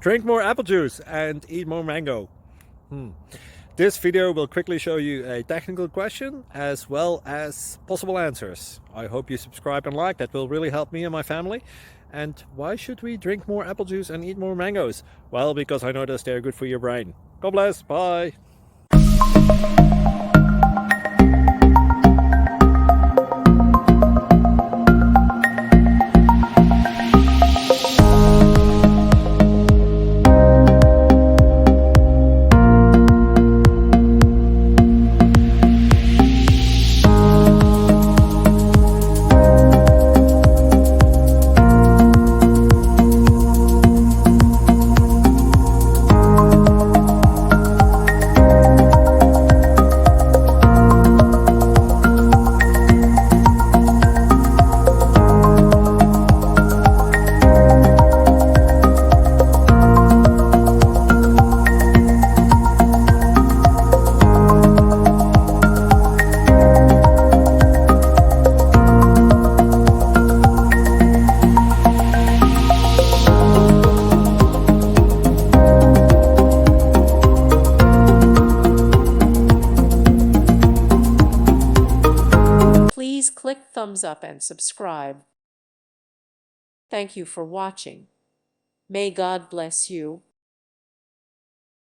Drink more apple juice and eat more mango. This video will quickly show you a technical question as well as possible answers. I hope you subscribe and like, that will really help me and my family. And why should we drink more apple juice and eat more mangoes? Well, because I noticed they're good for your brain. God bless, bye! Please click thumbs up and subscribe. Thank you for watching. May God bless you.